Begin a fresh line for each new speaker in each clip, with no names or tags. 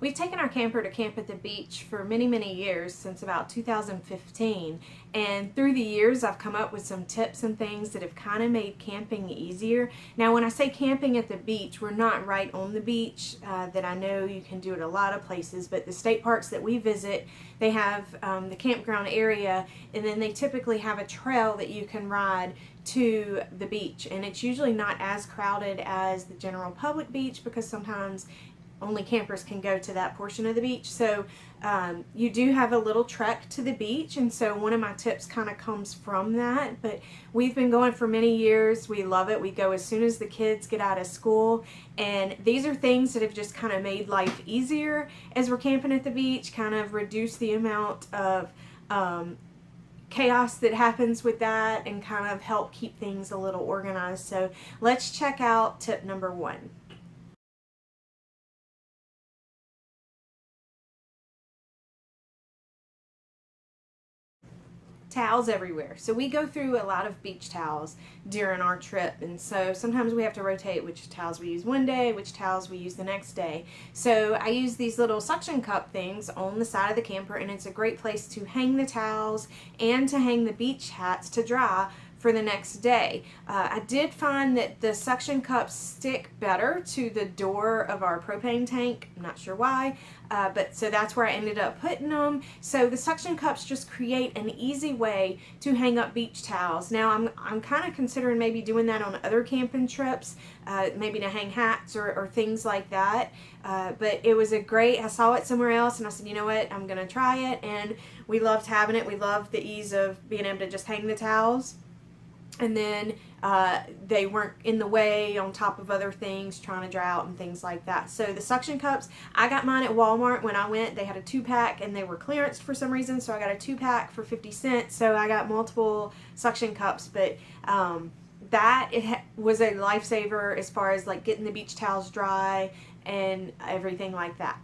We've taken our camper to camp at the beach for many, many years, since about 2015. And through the years, I've come up with some tips and things that have kind of made camping easier. Now, when I say camping at the beach, we're not right on the beach. That I know you can do it a lot of places, but the state parks that we visit, they have the campground area, and then they typically have a trail that you can ride to the beach. And it's usually not as crowded as the general public beach, because sometimes only campers can go to that portion of the beach. So you do have a little trek to the beach, and so one of my tips kind of comes from that. But we've been going for many years. We love it. We go as soon as the kids get out of school, and these are things that have just kind of made life easier as we're camping at the beach, kind of reduce the amount of chaos that happens with that, and kind of help keep things a little organized. So let's check out tip number 1. Towels everywhere. So we go through a lot of beach towels during our trip, and so sometimes we have to rotate which towels we use one day, which towels we use the next day. So I use these little suction cup things on the side of the camper, and it's a great place to hang the towels and to hang the beach hats to dry for the next day. I did find that the suction cups stick better to the door of our propane tank. I'm not sure why, but so that's where I ended up putting them. So the suction cups just create an easy way to hang up beach towels. Now I'm kind of considering maybe doing that on other camping trips, maybe to hang hats or things like that. But it was I saw it somewhere else, and I said, you know what, I'm gonna try it, and we loved having it. We loved the ease of being able to just hang the towels. And then they weren't in the way on top of other things trying to dry out and things like that. So the suction cups, I got mine at Walmart when I went. They had a 2-pack, and they were clearance for some reason, so I got a 2-pack for 50 cents. So I got multiple suction cups, but was a lifesaver as far as like getting the beach towels dry and everything like that.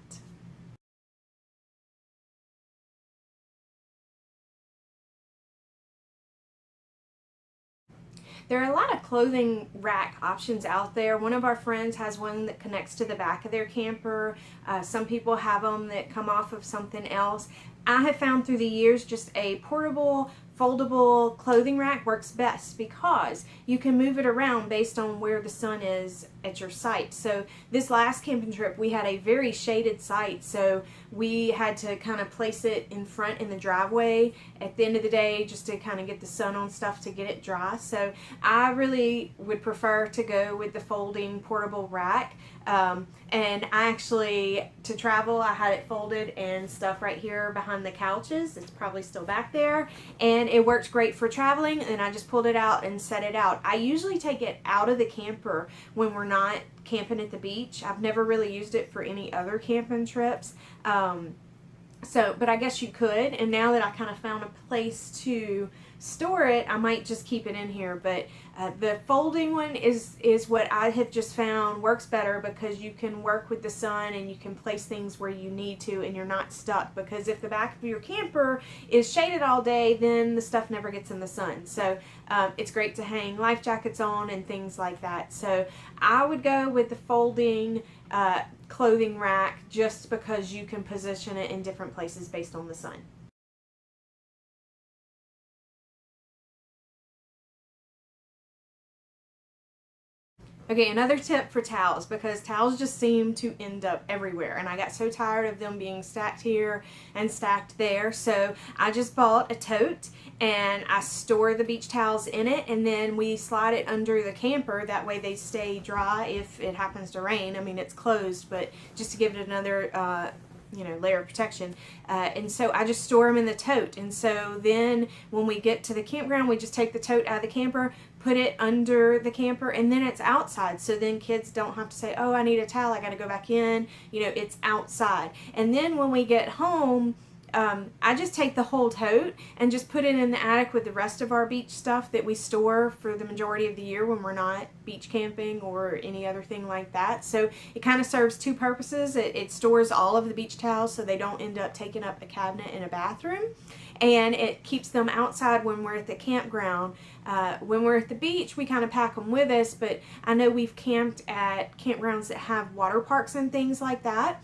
There are a lot of clothing rack options out there. One of our friends has one that connects to the back of their camper. Some people have them that come off of something else. I have found through the years just a portable, foldable clothing rack works best, because you can move it around based on where the sun is at your site. So this last camping trip, we had a very shaded site, so we had to kind of place it in front in the driveway at the end of the day, just to kind of get the sun on stuff to get it dry. So I really would prefer to go with the folding portable rack. And I actually, to travel, I had it folded and stuff right here behind the couches. It's probably still back there, and it worked great for traveling, and I just pulled it out and set it out. I usually take it out of the camper when we're not camping at the beach. I've never really used it for any other camping trips. But I guess you could, and now that I kind of found a place to store it, I might just keep it in here. But the folding one is what I have just found works better, because you can work with the sun and you can place things where you need to, and you're not stuck. Because if the back of your camper is shaded all day, then the stuff never gets in the sun. So it's great to hang life jackets on and things like that. So I would go with the folding clothing rack, just because you can position it in different places based on the sun. Okay, another tip for towels, because towels just seem to end up everywhere, and I got so tired of them being stacked here and stacked there. So I just bought a tote, and I store the beach towels in it, and then we slide it under the camper. That way they stay dry if it happens to rain. I mean, it's closed, but just to give it another layer of protection. And so I just store them in the tote. And so then when we get to the campground, we just take the tote out of the camper, put it under the camper, and then it's outside. So then kids don't have to say, oh, I need a towel, I got to go back in. It's outside. And then when we get home, I just take the whole tote and just put it in the attic with the rest of our beach stuff that we store for the majority of the year when we're not beach camping or any other thing like that. So it kind of serves two purposes. It stores all of the beach towels so they don't end up taking up a cabinet in a bathroom, and it keeps them outside when we're at the campground. When we're at the beach, we kind of pack them with us, but I know we've camped at campgrounds that have water parks and things like that.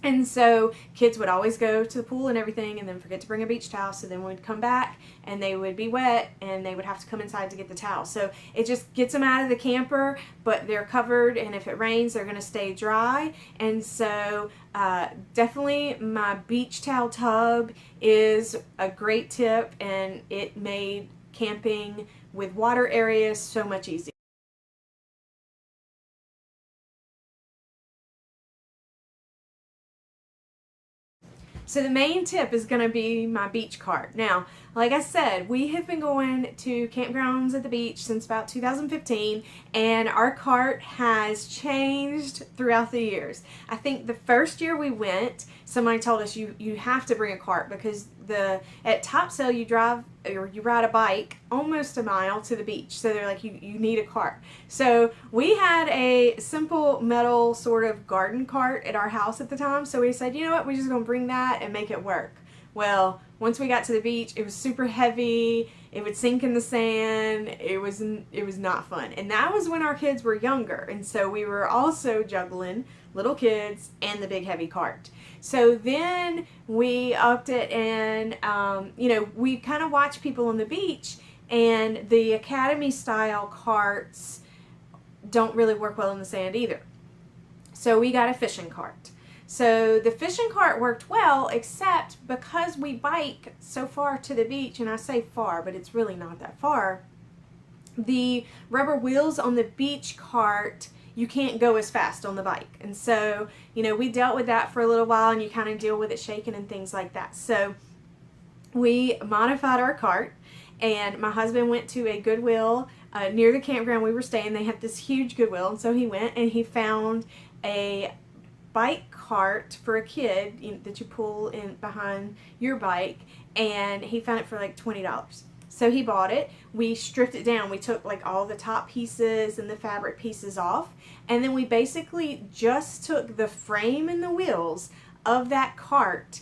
And so kids would always go to the pool and everything and then forget to bring a beach towel. So then we'd come back and they would be wet and they would have to come inside to get the towel. So it just gets them out of the camper, but they're covered, and if it rains, they're going to stay dry. And so definitely my beach towel tub is a great tip, and it made camping with water areas so much easier. So the main tip is going to be my beach cart. Now, like I said, we have been going to campgrounds at the beach since about 2015, and our cart has changed throughout the years. I think the first year we went, somebody told us you have to bring a cart because at Topsail you drive or you ride a bike almost a mile to the beach. So they're like, you need a cart. So we had a simple metal sort of garden cart at our house at the time. So we said, you know what, we're just going to bring that and make it work. Well, once we got to the beach, it was super heavy. It would sink in the sand. It was not fun. And that was when our kids were younger. And so we were also juggling little kids and the big heavy cart. So then we upped it, and we kind of watch people on the beach, and the Academy style carts don't really work well in the sand either. So we got a fishing cart. So the fishing cart worked well, except because we bike so far to the beach, and I say far, but it's really not that far, the rubber wheels on the beach cart, you can't go as fast on the bike. And so, we dealt with that for a little while, and you kind of deal with it shaking and things like that. So we modified our cart, and my husband went to a Goodwill near the campground we were staying. They had this huge Goodwill, and so he went and he found a bike cart for a kid that you pull in behind your bike, and he found it for like $20. So he bought it. We stripped it down. We took like all the top pieces and the fabric pieces off, and then we basically just took the frame and the wheels of that cart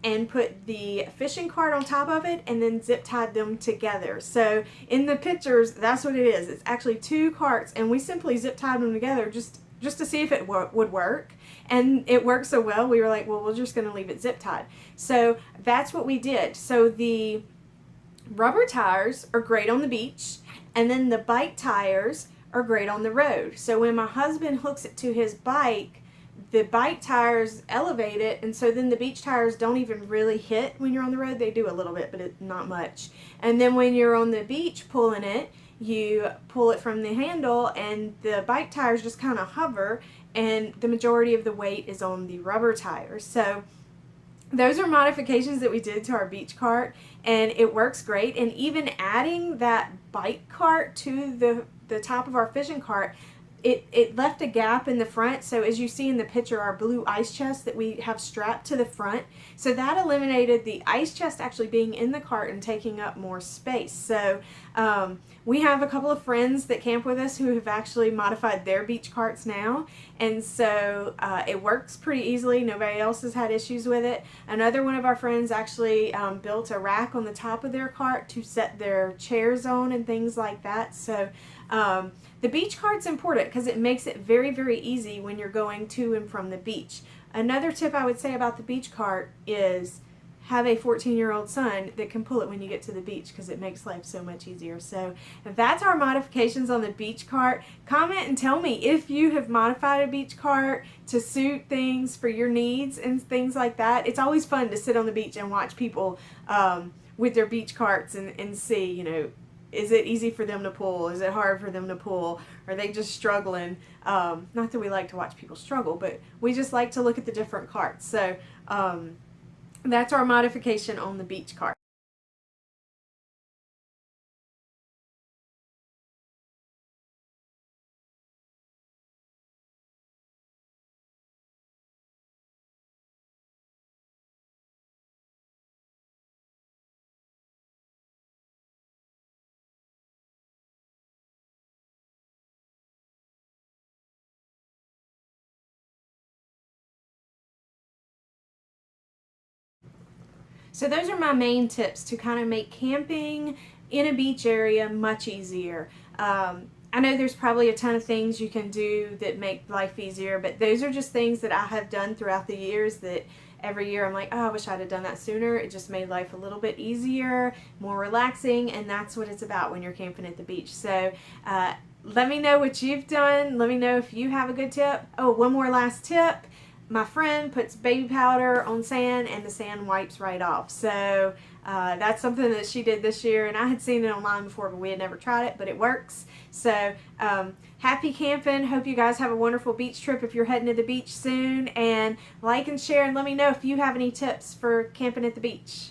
and put the fishing cart on top of it, and then zip tied them together. So in the pictures, that's what it is. It's actually two carts, and we simply zip tied them together just to see if it would work. And it worked so well, we were like, well, we're just going to leave it zip tied. So that's what we did. So the rubber tires are great on the beach, and then the bike tires are great on the road. So when my husband hooks it to his bike, the bike tires elevate it, and so then the beach tires don't even really hit when you're on the road. They do a little bit, but not much. And then when you're on the beach pulling it, you pull it from the handle, and the bike tires just kind of hover, and the majority of the weight is on the rubber tires. So those are modifications that we did to our beach cart, and it works great. And even adding that bike cart to the top of our fishing cart, it left a gap in the front. So as you see in the picture, our blue ice chest that we have strapped to the front, so that eliminated the ice chest actually being in the cart and taking up more space. So we have a couple of friends that camp with us who have actually modified their beach carts now, and so it works pretty easily. Nobody else has had issues with it. Another one of our friends actually built a rack on the top of their cart to set their chairs on and things like that. So the beach cart's important because it makes it very, very easy when you're going to and from the beach. Another tip I would say about the beach cart is have a 14-year-old son that can pull it when you get to the beach, because it makes life so much easier. So that's our modifications on the beach cart. Comment and tell me if you have modified a beach cart to suit things for your needs and things like that. It's always fun to sit on the beach and watch people with their beach carts and see, is it easy for them to pull? Is it hard for them to pull? Are they just struggling? Not that we like to watch people struggle, but we just like to look at the different carts. So that's our modification on the beach cart. So those are my main tips to kind of make camping in a beach area much easier. I know there's probably a ton of things you can do that make life easier, but those are just things that I have done throughout the years that every year I'm like, oh, I wish I'd have done that sooner. It just made life a little bit easier, more relaxing, and that's what it's about when you're camping at the beach. So let me know what you've done. Let me know if you have a good tip. Oh, one more last tip. My friend puts baby powder on sand and the sand wipes right off. So that's something that she did this year, and I had seen it online before, but we had never tried it, but it works. So happy camping. Hope you guys have a wonderful beach trip if you're heading to the beach soon, and like and share and let me know if you have any tips for camping at the beach.